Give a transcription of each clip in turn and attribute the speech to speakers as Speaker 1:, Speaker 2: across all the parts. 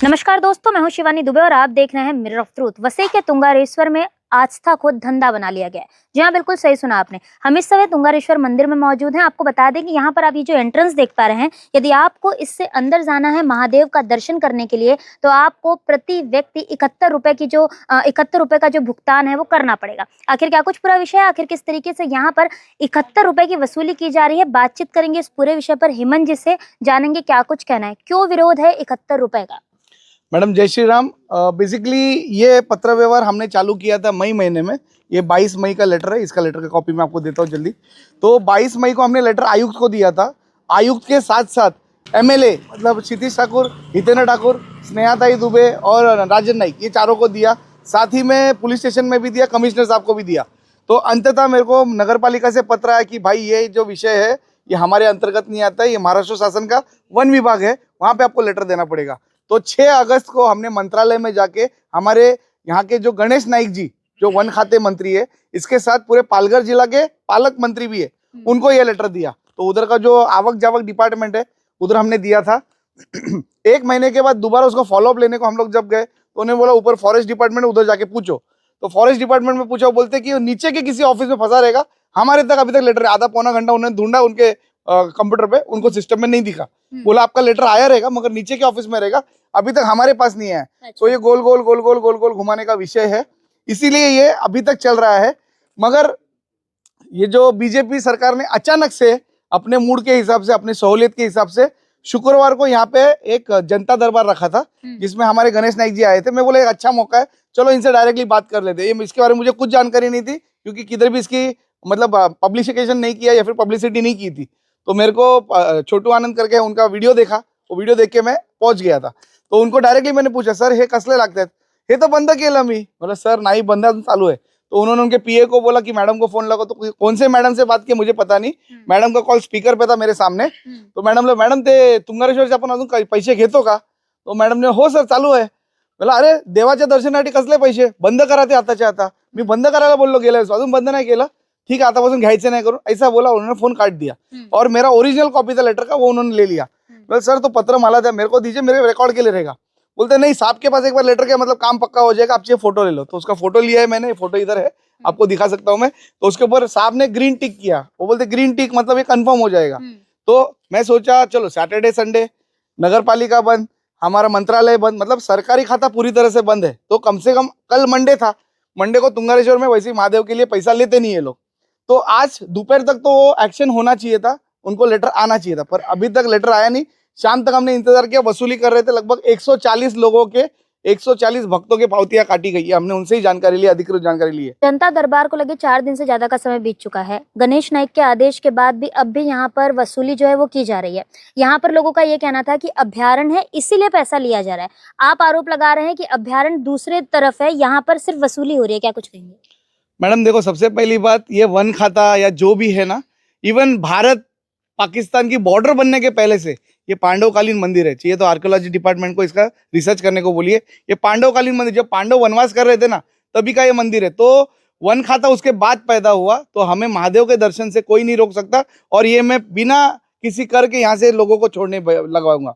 Speaker 1: नमस्कार दोस्तों, मैं हूं शिवानी दुबे और आप देख रहे हैं मिरर ऑफ ट्रूथ। वसई के तुंगारेश्वर में आस्था को धंधा बना लिया गया है। जी हाँ, बिल्कुल सही सुना आपने। हम इस समय तुंगारेश्वर मंदिर में मौजूद हैं। आपको बता दें कि यहाँ पर आप ये जो एंट्रेंस देख पा रहे हैं, यदि आपको इससे अंदर जाना है महादेव का दर्शन करने के लिए, तो आपको प्रति व्यक्ति 71 रुपए का जो भुगतान है वो करना पड़ेगा। आखिर क्या कुछ पूरा विषय है, आखिर किस तरीके से यहाँ पर 71 रुपए की वसूली की जा रही है, बातचीत करेंगे इस पूरे विषय पर हेमंत जी से, जानेंगे क्या कुछ कहना है, क्यों विरोध है 71 रुपए का।
Speaker 2: मैडम जय श्री राम। बेसिकली ये पत्र व्यवहार हमने चालू किया था मई महीने में। ये 22 मई का लेटर है, इसका लेटर का कॉपी मैं आपको देता हूँ जल्दी। तो 22 मई को हमने लेटर आयुक्त को दिया था। आयुक्त के साथ साथ एमएलए मतलब क्षितिज ठाकुर, हितेंद्र ठाकुर, स्नेहाताई दुबे और राजन नाइक, ये चारों को दिया। साथ ही में पुलिस स्टेशन में भी दिया, कमिश्नर साहब को भी दिया। तो अंततः मेरे को नगर पालिका से पत्र आया कि भाई ये जो विषय है ये हमारे अंतर्गत नहीं आता है, ये महाराष्ट्र शासन का वन विभाग है, वहाँ पे आपको लेटर देना पड़ेगा। तो 6 अगस्त को हमने मंत्रालय में जाके हमारे यहाँ के जो गणेश नाइक जी जो वन खाते मंत्री है, इसके साथ पूरे पालघर जिला के पालक मंत्री भी है, उनको ये लेटर दिया। तो उधर का जो आवक जावक डिपार्टमेंट है उधर हमने दिया था। 1 महीने के बाद दोबारा उसको फॉलोअप लेने को हम लोग जब गए तो उन्हें बोला ऊपर फॉरेस्ट डिपार्टमेंट उधर जाके पूछो। तो फॉरेस्ट डिपार्टमेंट में पूछा, बोलते कि नीचे के किसी ऑफिस में फंसा रहेगा। हमारे तक अभी तक लेटर आधा पौना घंटा उन्होंने ढूंढा, उनके कंप्यूटर पे उनको सिस्टम में नहीं दिखा। बोला आपका लेटर आया रहेगा मगर नीचे के ऑफिस में रहेगा, अभी तक हमारे पास नहीं है। तो ये गोल गोल गोल गोल गोल गोल घुमाने का विषय है, इसीलिए ये अभी तक चल रहा है। मगर ये जो बीजेपी सरकार ने अचानक से अपने मूड के हिसाब से, अपनी सहूलियत के हिसाब से शुक्रवार को यहाँ पे एक जनता दरबार रखा था, जिसमें हमारे गणेश नाइक जी आए थे। मैं बोला एक अच्छा मौका है, चलो इनसे डायरेक्टली बात कर लेते। ये इसके बारे में मुझे कुछ जानकारी नहीं थी, क्योंकि किधर भी इसकी मतलब पब्लिसिकेशन नहीं किया या फिर पब्लिसिटी नहीं की थी। तो मेरे को छोटू आनंद करके उनका वीडियो देखा, वो वीडियो देख के मैं पहुंच गया था। तो उनको डायरेक्टली मैंने पूछा, सर हे कसले लागतात, हे तो बंद केलं मी। बोला सर नाही, बंद अजून चालू है। तो उन्होंने उनके पीए को बोला कि मैडम को फोन लगाओ। तो कौन से मैडम से बात की मुझे पता नहीं, मैडम का कॉल स्पीकर पे था मेरे सामने। तो मैडम ते तुंगारेश्वरचे आपण अजून काही पैसे घेतो का? तो मैडम ने हो सर चालू आहे। बोला अरे देवाच्या दर्शनासाठी कसले पैसे, बंद करा ते आताच्या आता। मी बंद करायला बोललो गेल्या वेळेस, अजून बंद नाही केलं, ठीक है आतापासून घ्यायचे नहीं करो, ऐसा बोला। उन्होंने फोन काट दिया और मेरा ओरिजिनल कॉपी था लेटर का, वो उन्होंने ले लिया। बोले सर तो पत्र मला दे, मेरे को दीजिए, मेरे रिकॉर्ड के लिए रहेगा। बोलते नहीं साहब के पास एक बार लेटर का मतलब काम पक्का हो जाएगा, आप चाहिए फोटो ले लो। तो उसका फोटो लिया है मैंने, फोटो इधर है, आपको दिखा सकता हूँ मैं। तो उसके ऊपर साहब ने ग्रीन टिक किया, वो बोलते ग्रीन टिक मतलब ये कंफर्म हो जाएगा। तो मैं सोचा चलो सैटरडे संडे नगर पालिका बंद, हमारा मंत्रालय बंद, मतलब सरकारी खाता पूरी तरह से बंद है। तो कम से कम कल मंडे था, मंडे को तुंगारेश्वर में वैसे ही महादेव के लिए पैसा लेते नहीं है लोग। तो आज दोपहर तक तो वो एक्शन होना चाहिए था, उनको लेटर आना चाहिए था, पर अभी तक लेटर आया नहीं। शाम तक हमने इंतजार किया, वसूली कर रहे थे। लगभग 140 लोगों के, 140 भक्तों के पावतियां काटी गई है, हमने उनसे ही जानकारी ली, अधिकृत जानकारी ली है।
Speaker 1: जनता दरबार को लगे 4 दिन से ज्यादा का समय बीत चुका है। गणेश नाइक के आदेश के बाद भी अब भी यहाँ पर वसूली जो है वो की जा रही है। यहाँ पर लोगों का ये कहना था कि अभ्यारण्य है इसीलिए पैसा लिया जा रहा है। आप आरोप लगा रहे हैं कि अभ्यारण्य दूसरे तरफ है, यहाँ पर सिर्फ वसूली हो रही है, क्या कुछ कहेंगे?
Speaker 2: मैडम देखो, सबसे पहली बात, ये वन खाता या जो भी है ना, इवन भारत पाकिस्तान की बॉर्डर बनने के पहले से ये पांडवकालीन मंदिर है। चाहिए तो आर्कियोलॉजी डिपार्टमेंट को इसका रिसर्च करने को बोलिए। ये पांडवकालीन मंदिर, जब पांडव वनवास कर रहे थे ना तभी का ये मंदिर है। तो वन खाता उसके बाद पैदा हुआ, तो हमें महादेव के दर्शन से कोई नहीं रोक सकता। और ये मैं बिना किसी कर के यहाँ से लोगों को छोड़ने लगवाऊंगा।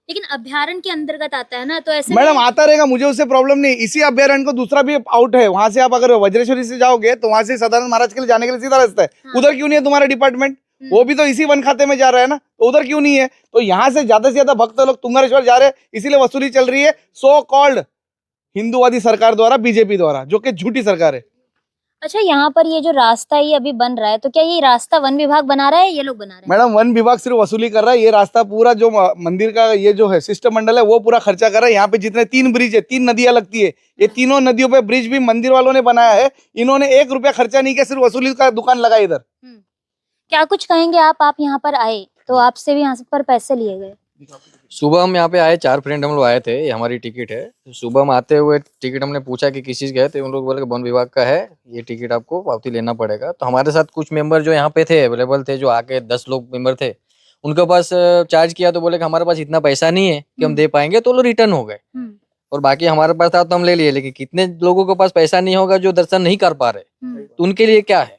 Speaker 1: लेकिन अभ्यारण्य के अंतर्गत आता है ना, तो ऐसे
Speaker 2: मैडम आता रहेगा, मुझे उससे प्रॉब्लम नहीं। इसी अभ्यारण्य को दूसरा भी आउट है, वहां से आप अगर वज्रेश्वरी से जाओगे तो वहां से सदानंद महाराज के लिए जाने के लिए सीधा रास्ता है। उधर क्यों नहीं है तुम्हारा डिपार्टमेंट? वो भी तो इसी वन खाते में जा रहा है ना, तो उधर क्यों नहीं है? तो यहाँ से ज्यादा भक्त लोग तुंगारेश्वर जा रहे हैं, इसीलिए वसूली चल रही है सो कॉल्ड हिंदूवादी सरकार द्वारा, बीजेपी द्वारा, जो कि झूठी सरकार है।
Speaker 1: अच्छा, यहाँ पर ये जो रास्ता ये अभी बन रहा है, तो क्या ये रास्ता वन विभाग बना रहा है, ये लोग बना रहे हैं?
Speaker 2: मैडम वन विभाग सिर्फ वसूली कर रहा है, ये रास्ता पूरा जो मंदिर का ये जो है शिष्टमंडल है वो पूरा खर्चा कर रहा है। यहाँ पे जितने 3 ब्रिज है, 3 नदियां लगती है, ये तीनों नदियों पे ब्रिज भी मंदिर वालों ने बनाया है। इन्होंने 1 रुपया खर्चा नहीं किया, सिर्फ वसूली का दुकान लगा इधर।
Speaker 1: क्या कुछ कहेंगे आप यहाँ पर आए तो आपसे भी यहाँ पर पैसे लिए गए?
Speaker 3: सुबह हम यहाँ पे आए, 4 फ्रेंड हम लोग आए थे, ये हमारी टिकट है। तो सुबह हम आते हुए टिकट हमने पूछा कि किस चीज़ का है, तो उन लोग बोले कि वन विभाग का है, ये टिकट आपको पावती लेना पड़ेगा। तो हमारे साथ कुछ मेंबर जो यहाँ पे थे, अवेलेबल थे, जो आके 10 लोग मेंबर थे, उनके पास चार्ज किया तो बोले कि हमारे पास इतना पैसा नहीं है कि हम दे पाएंगे, तो लोग रिटर्न हो गए। और बाकी हमारे पास था तो हम ले लिए। लेकिन कितने लोगों के पास पैसा नहीं होगा जो दर्शन नहीं कर पा रहे, तो उनके लिए क्या है?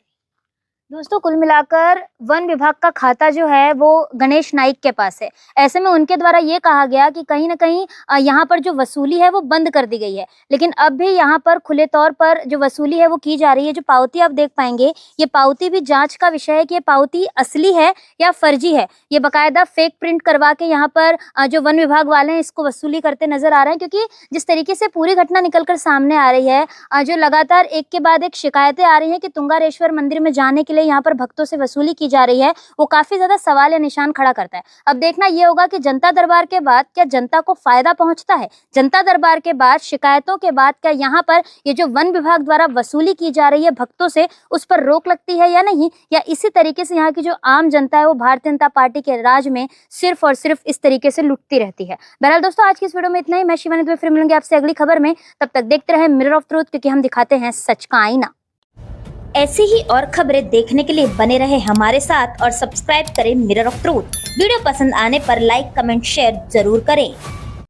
Speaker 1: दोस्तों कुल मिलाकर वन विभाग का खाता जो है वो गणेश नाइक के पास है। ऐसे में उनके द्वारा ये कहा गया कि कहीं ना कहीं यहाँ पर जो वसूली है वो बंद कर दी गई है, लेकिन अब भी यहाँ पर खुले तौर पर जो वसूली है वो की जा रही है। जो पावती आप देख पाएंगे, ये पावती भी जांच का विषय है कि ये पावती असली है या फर्जी है। ये बकायदा फेक प्रिंट करवा के यहाँ पर जो वन विभाग वाले हैं इसको वसूली करते नजर आ रहे हैं, क्योंकि जिस तरीके से पूरी घटना निकलकर सामने आ रही है, जो लगातार एक के बाद एक शिकायतें आ रही हैं कि तुंगारेश्वर मंदिर में जाने के लिए यहाँ पर भक्तों से वसूली की जा रही है, वो काफी ज्यादा सवाल या निशान खड़ा करता है। अब देखना ये होगा कि जनता दरबार के बाद क्या जनता को फायदा पहुंचता है, जनता दरबार के बाद शिकायतों के बाद क्या यहाँ पर ये जो वन विभाग द्वारा वसूली की जा रही है भक्तों से उस पर रोक लगती है या नहीं, या इसी तरीके से यहाँ की जो आम जनता है वो भारतीय जनता पार्टी के राज में सिर्फ और सिर्फ इस तरीके से लुटती रहती है। बहरहाल दोस्तों आज की इस वीडियो में इतना ही। मैं शिवानी दुबे फिर मिलूंगी आपसे अगली खबर में। तब तक देखते रहे मिरर ऑफ ट्रूथ, क्योंकि हम दिखाते हैं सच का आईना। ऐसी ही और खबरें देखने के लिए बने रहे हमारे साथ और सब्सक्राइब करें मिरर ऑफ ट्रूथ। वीडियो पसंद आने पर लाइक कमेंट शेयर जरूर करें।